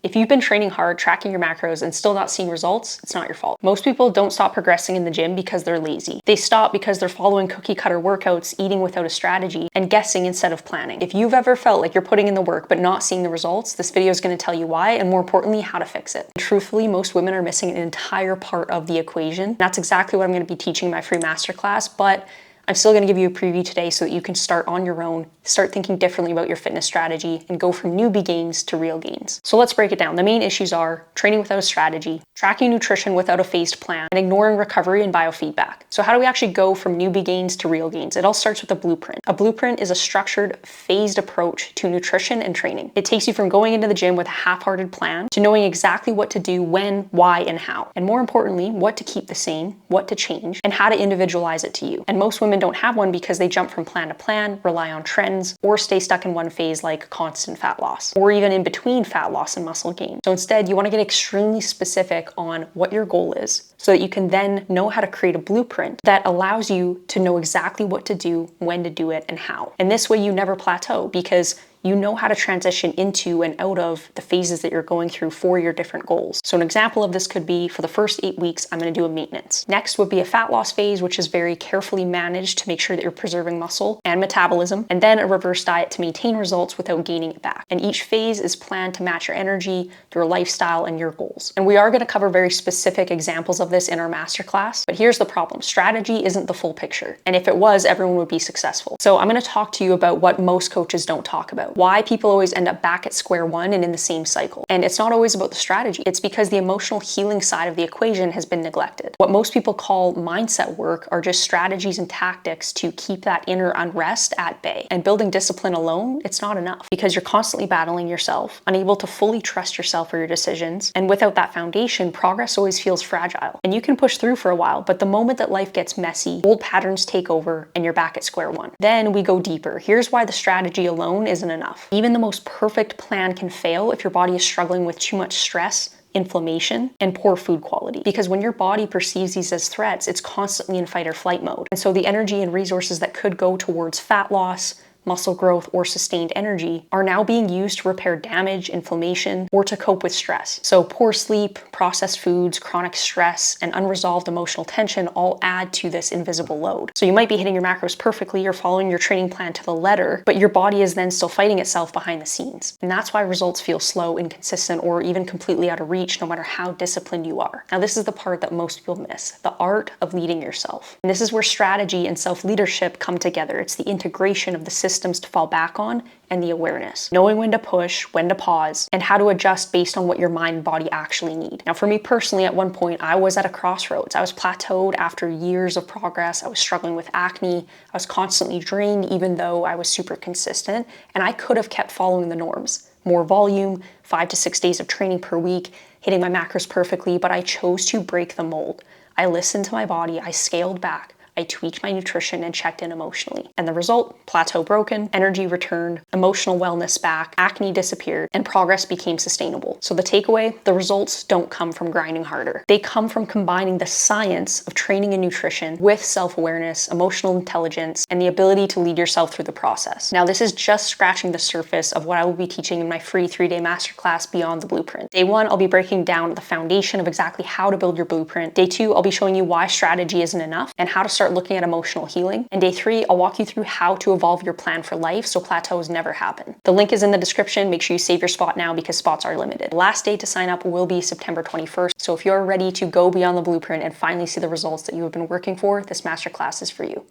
If you've been training hard, tracking your macros, and still not seeing results, it's not your fault. Most people don't stop progressing in the gym because they're lazy. They stop because they're following cookie cutter workouts, eating without a strategy, and guessing instead of planning. If you've ever felt like you're putting in the work but not seeing the results, this video is going to tell you why, and more importantly, how to fix it. And truthfully, most women are missing an entire part of the equation. That's exactly what I'm going to be teaching in my free masterclass, but I'm still going to give you a preview today so that you can start on your own, start thinking differently about your fitness strategy, and go from newbie gains to real gains. So let's break it down. The main issues are training without a strategy, tracking nutrition without a phased plan, and ignoring recovery and biofeedback. So how do we actually go from newbie gains to real gains? It all starts with a blueprint. A blueprint is a structured, phased approach to nutrition and training. It takes you from going into the gym with a half-hearted plan to knowing exactly what to do, when, why, and how. And more importantly, what to keep the same, what to change, and how to individualize it to you. And most women don't have one because they jump from plan to plan, rely on trends, or stay stuck in one phase like constant fat loss, or even in between fat loss and muscle gain. So instead, you want to get extremely specific on what your goal is so that you can then know how to create a blueprint that allows you to know exactly what to do, when to do it, and how. And this way you never plateau because you know how to transition into and out of the phases that you're going through for your different goals. So an example of this could be for the first 8 weeks, I'm going to do a maintenance. Next would be a fat loss phase, which is very carefully managed to make sure that you're preserving muscle and metabolism, and then a reverse diet to maintain results without gaining it back. And each phase is planned to match your energy, your lifestyle, and your goals. And we are going to cover very specific examples of this in our masterclass, but here's the problem. Strategy isn't the full picture. And if it was, everyone would be successful. So I'm going to talk to you about what most coaches don't talk about. Why people always end up back at square one and in the same cycle. And it's not always about the strategy. It's because the emotional healing side of the equation has been neglected. What most people call mindset work are just strategies and tactics to keep that inner unrest at bay. And building discipline alone, it's not enough because you're constantly battling yourself, unable to fully trust yourself or your decisions. And without that foundation, progress always feels fragile. And you can push through for a while, but the moment that life gets messy, old patterns take over and you're back at square one. Then we go deeper. Here's why the strategy alone isn't enough. Even the most perfect plan can fail if your body is struggling with too much stress, inflammation, and poor food quality. Because when your body perceives these as threats, it's constantly in fight or flight mode. And so the energy and resources that could go towards fat loss, muscle growth, or sustained energy are now being used to repair damage, inflammation, or to cope with stress. So poor sleep, processed foods, chronic stress, and unresolved emotional tension all add to this invisible load. So you might be hitting your macros perfectly or following your training plan to the letter, but your body is then still fighting itself behind the scenes. And that's why results feel slow, inconsistent, or even completely out of reach, no matter how disciplined you are. Now, this is the part that most people miss, the art of leading yourself. And this is where strategy and self-leadership come together. It's the integration of the systems to fall back on and the awareness. Knowing when to push, when to pause, and how to adjust based on what your mind and body actually need. Now, for me personally, at one point, I was at a crossroads. I was plateaued after years of progress. I was struggling with acne. I was constantly drained, even though I was super consistent. And I could have kept following the norms. More volume, 5 to 6 days of training per week, hitting my macros perfectly, but I chose to break the mold. I listened to my body. I scaled back. I tweaked my nutrition and checked in emotionally. And the result, plateau broken, energy returned, emotional wellness back, acne disappeared, and progress became sustainable. So the takeaway, the results don't come from grinding harder. They come from combining the science of training and nutrition with self-awareness, emotional intelligence, and the ability to lead yourself through the process. Now, this is just scratching the surface of what I will be teaching in my free 3-day masterclass Beyond the Blueprint. Day 1, I'll be breaking down the foundation of exactly how to build your blueprint. Day 2, I'll be showing you why strategy isn't enough and how to start looking at emotional healing. And day 3, I'll walk you through how to evolve your plan for life so plateaus never happen. The link is in the description. Make sure you save your spot now because spots are limited. The last day to sign up will be September 21st. So if you're ready to go beyond the blueprint and finally see the results that you have been working for, this masterclass is for you.